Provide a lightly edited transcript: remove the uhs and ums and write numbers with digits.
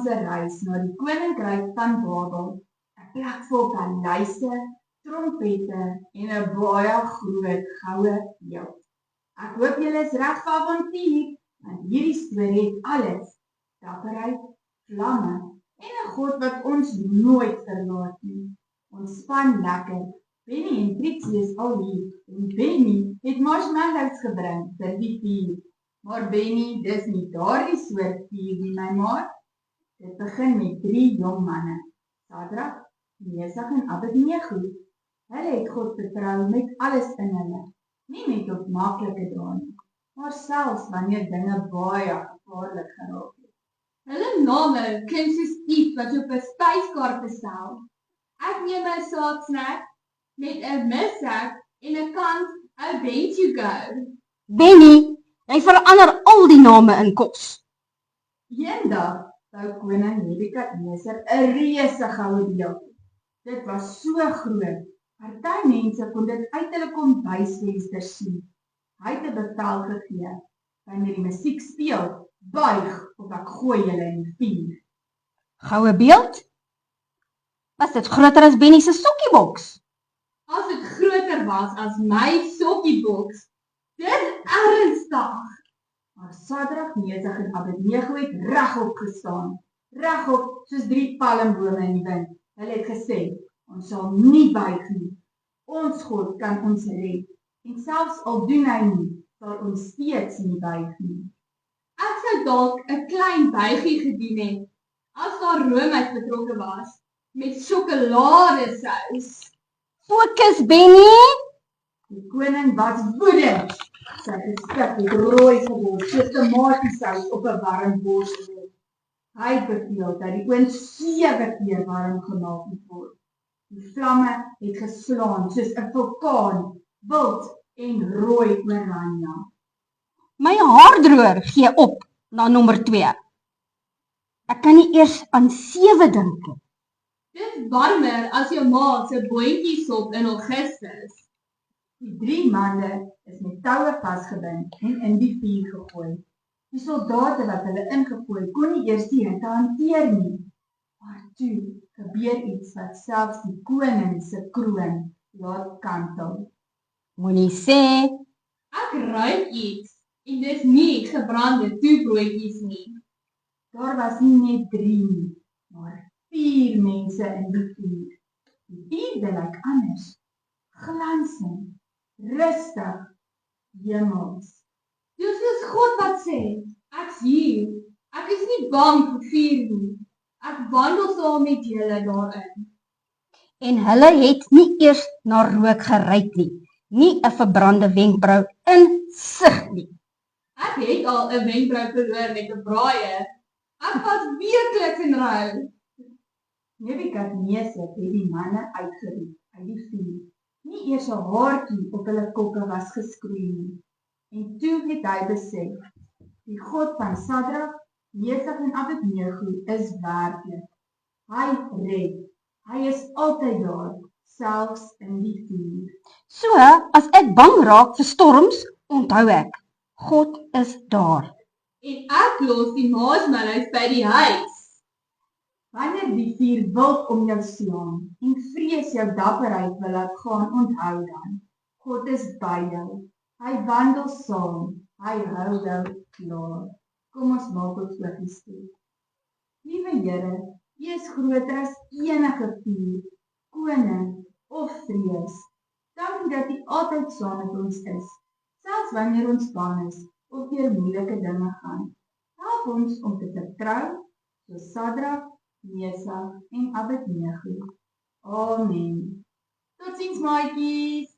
se reis na die koninkryk van Babel, 'n plek vol paleise, trompette en 'n baie groot goue beeld. Ek hoop julle is reg vir avontuur, want hierdie storie het alles: dapperheid, vlamme en 'n God wat ons nooit verlaat nie. Ons span lekker. Benny en Trixie is al hier en Benny het marshmallows gebring vir die vuur. Maar Benny, dis nie daardie soort vuur nie, my maat. Dit begin met 3 jong manne, Sadrag, Mesach en Abednego. Hulle het God vertrou met alles in hulle, nie net op maklike dae nie, maar selfs wanneer dinge baie gevaarlik geraak het. Hulle name klink soos iets wat op 'n spyskaart bestel. Ek neem 'n saadsnack met 'n missak en 'n kant Bendigo. Benny, jy verander al die name in kos. Eendag bou koning Nebukadneser 'n reuse goue beeld. Dit was so groot, party mense kon dit uit hulle kombuisvensters sien. Hy het 'n bevel gegee, wanneer die musiek speel, buig of ek gooi julle in die vuur. Goue beeld? Was dit groter as Benny se sokkieboks? As dit groter was as my sokkieboks, dit ernstig. Maar Sadrag, Mesach en Abednego het regop gestaan, regop soos 3 palmbome in die wind. Hulle het gesê, ons sal nie buig nie. Ons God kan ons red, en selfs al doen hy nie, sal ons steeds nie buig nie. Ek sou dalk 'n klein buigie gedoen het, as daar roomys betrokke was, met sjokoladesous. Fokus, Benny! Die koning was woedend. Sy gesig het rooi geword, soos tomatiesous op 'n warm borsel. Hy het beveel dat die oond 7 keer warm gemaak moet word. Die vlamme het geslaan soos 'n vulkaan, wild en rooi oranje. My haardroër gee op na nommer 2. Ek kan nie eers aan 7 dink nie. Dis warmer as jou ma se boontjiesop in Augustus. Die 3 mande is met toue vasgebind en in die vuur gegooi. Die soldate wat hulle ingegooi kon nie eers die hitte hanteer nie. Maar toe gebeur iets wat selfs die koning se kroon laat kantel. Moenie sê, Ek ruik iets, en dis nie gebrande toebroodjies nie. Daar was nie net 3 nie, maar 4 mense in die vuur. Die vuur lyk anders, glansend, rustig, hemels. Dis soos God wat sê, ek's hier, ek is nie bang vir vuur nie. Ek wandel saam met julle daarin. en hulle het nie eers na rook geruik nie. Nie 'n verbrande wenkbrau in sig nie. Ek het al 'n wenkbrau verloor met 'n braaie. Ek was weekliks in rou. Nebukadneser het die manne uitgeroep uit die vuur. Nie eers 'n haartjie op hulle koppe was geskroei nie. En toe het hy besef, die God van Sadrag, Mesach en Abednego is werklik. Hy red. Hy is altyd daar, selfs in die vuur. So, as ek bang raak vir storms, onthou ek, God is daar. En ek los die marshmallows by die huis. Wanneer die vuur wild om jou slaan en vrees jou dapperheid wil laat gaan, onthou dan, God is by jou. Hy wandel saam, hy hou jou klaar. Kom ons maak ons oogies toe. Liewe Here, U is groter as enige vuur, koning of vrees. Dankie dat U altyd saam met ons is, selfs wanneer ons bang is of deur moeilike dinge gaan. Help ons om te vertrou, soos Sadrag, Mesach en Abednego. Amen. Totsiens maatjies.